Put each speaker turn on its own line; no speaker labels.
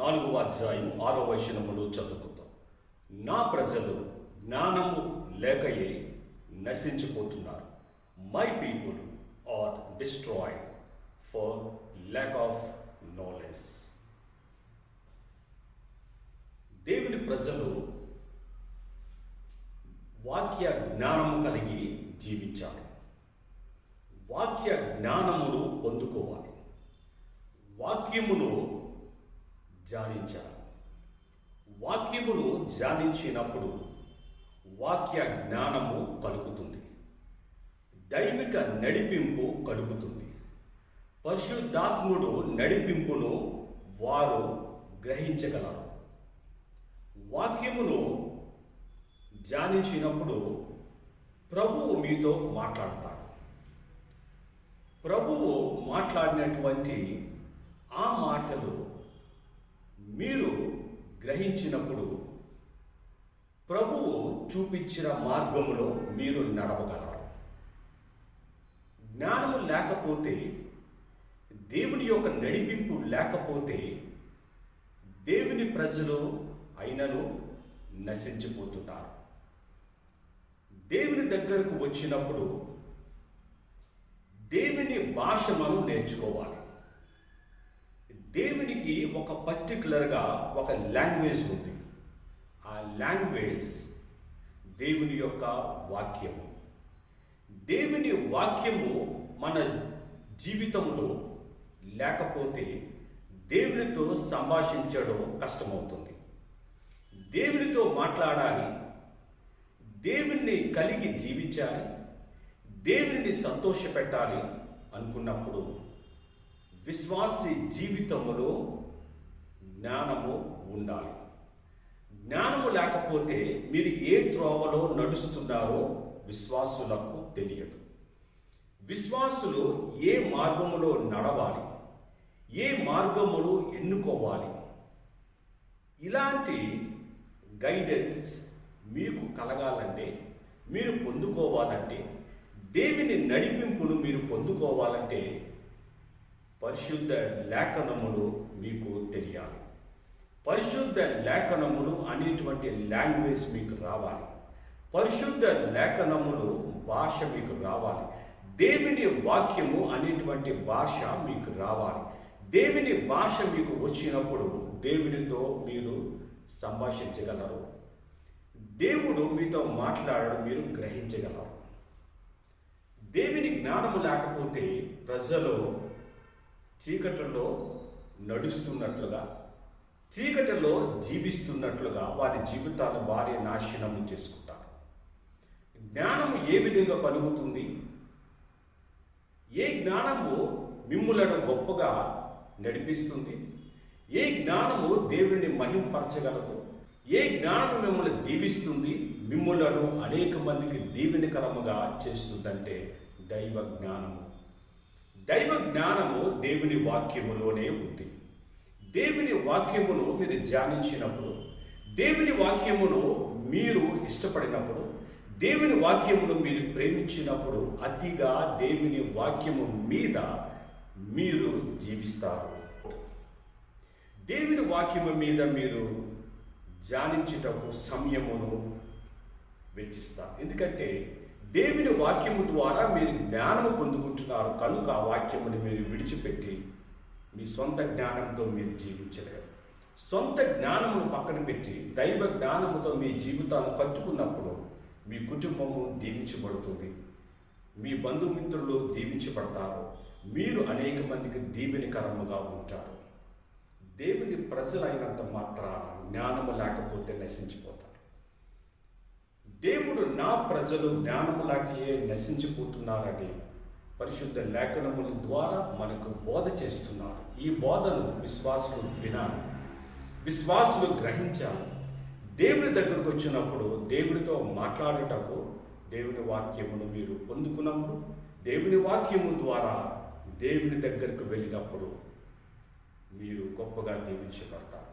4వ అధ్యాయం 6వ వచనములో చదువుకుందాం. నా ప్రజలు జ్ఞానము లేకయే నశించిపోతున్నారు. My people are destroyed for lack of knowledge. దేవుని ప్రజలు వాక్య జ్ఞానము కలిగి జీవించాలి. వాక్య జ్ఞానమును పొందుకోవాలి. వాక్యమును ధ్యానించాలి. వాక్యమును ధ్యానించినప్పుడు వాక్య జ్ఞానము కలుగుతుంది. దైవిక నడిపింపు కలుగుతుంది. పరిశుద్ధాత్ముడు నడిపింపును వారు గ్రహించగలరు. వాక్యమును ధ్యానించినప్పుడు ప్రభువు మీతో మాట్లాడతాడు. ప్రభువు మాట్లాడినటువంటి ఆ మాటలు మీరు గ్రహించినప్పుడు ప్రభువు చూపించిన మార్గములో మీరు నడవగలరు. జ్ఞానము లేకపోతే, దేవుని యొక్క నడిపింపు లేకపోతే దేవుని ప్రజలు అయినను నశించిపోతున్నారు. దేవుని దగ్గరకు వచ్చినప్పుడు దేవుని భాష మనం నేర్చుకోవాలి. దేవునికి ఒక పర్టికులర్గా ఒక లాంగ్వేజ్ ఉంది. ఆ లాంగ్వేజ్ దేవుని యొక్క వాక్యము. దేవుని వాక్యము మన జీవితంలో లేకపోతే దేవునితో సంభాషించడం కష్టమవుతుంది. దేవునితో మాట్లాడాలి, దేవుణ్ణి కలిగి జీవించాలి, దేవుని సంతోషపెట్టాలి అనుకున్నప్పుడు విశ్వాసి జీవితంలో జ్ఞానము ఉండాలి. జ్ఞానము లేకపోతే మీరు ఏ త్రోవలో నడుస్తున్నారో విశ్వాసులకు తెలియదు. విశ్వాసులు ఏ మార్గములో నడవాలి, ఏ మార్గములు ఎన్నుకోవాలి, ఇలాంటి గైడెన్స్ మీకు కలగాలంటే, మీరు పొందుకోవాలంటే, దేవుని నడిపింపును మీరు పొందుకోవాలంటే పరిశుద్ధ లేఖనములు మీకు తెలియాలి. పరిశుద్ధ లేఖనములు అనేటువంటి లాంగ్వేజ్ మీకు రావాలి. పరిశుద్ధ లేఖనములు భాష మీకు రావాలి. దేవుని వాక్యము అనేటువంటి భాష మీకు రావాలి. దేవుని భాష మీకు వచ్చినప్పుడు దేవునితో మీరు సంభాషించగలరు. దేవుడు మీతో మాట్లాడడం మీరు గ్రహించగలరు. దేవుని జ్ఞానము లేకపోతే ప్రజలు చీకటిలో నడుస్తున్నట్లుగా, చీకటిలో జీవిస్తున్నట్లుగా వారి జీవితాలు వారి నాశనము చేసుకుంటారు. జ్ఞానము ఏ విధంగా కలుగుతుంది? ఏ జ్ఞానము మిమ్ములను గొప్పగా నడిపిస్తుంది? ఏ జ్ఞానము దేవుని మహింపరచగలదు? ఏ జ్ఞానము మిమ్మల్ని దీవిస్తుంది, మిమ్ములను అనేక మందికి దీవెనకరముగా చేస్తుందంటే దైవ జ్ఞానము. దైవ జ్ఞానము దేవుని వాక్యములోనే ఉంది. దేవుని వాక్యమును మీరు ధ్యానించినప్పుడు, దేవుని వాక్యమును మీరు ఇష్టపడినప్పుడు, దేవుని వాక్యమును మీరు ప్రేమించినప్పుడు అతిగా దేవుని వాక్యము మీద మీరు జీవిస్తారు. దేవుని వాక్యము మీద మీరు ధ్యానించేటప్పుడు సమయమును వెచ్చిస్తారు. ఎందుకంటే దేవుని వాక్యము ద్వారా మీరు జ్ఞానము పొందుకుంటున్నారు కనుక ఆ వాక్యముని మీరు విడిచిపెట్టి మీ సొంత జ్ఞానంతో మీరు జీవించలేరు. సొంత జ్ఞానమును పక్కన పెట్టి దైవ జ్ఞానముతో మీ జీవితాన్ని కట్టుకున్నప్పుడు మీ కుటుంబము దీవించబడుతుంది, మీ బంధుమిత్రులు దీవించబడతారు, మీరు అనేక మందికి దీవెనకరముగా ఉంటారు. దేవుని ప్రజలైనంత మాత్రాన జ్ఞానము లేకపోతే నశించిపోతారు. దేవుడు నా ప్రజలు జ్ఞానము లేకయే నశించిపోతున్నారని పరిశుద్ధ లేఖనముల ద్వారా మనకు బోధ చేస్తున్నారు. ఈ బోధను విశ్వాసులు వినాలి, విశ్వాసులు గ్రహించాలి. దేవుని దగ్గరకు వచ్చినప్పుడు దేవునితో మాట్లాడేటప్పుడు దేవుని వాక్యమును మీరు పొందుకున్నప్పుడు, దేవుని వాక్యము ద్వారా దేవుని దగ్గరకు వెళ్ళినప్పుడు మీరు గొప్పగా దీవించబడతారు.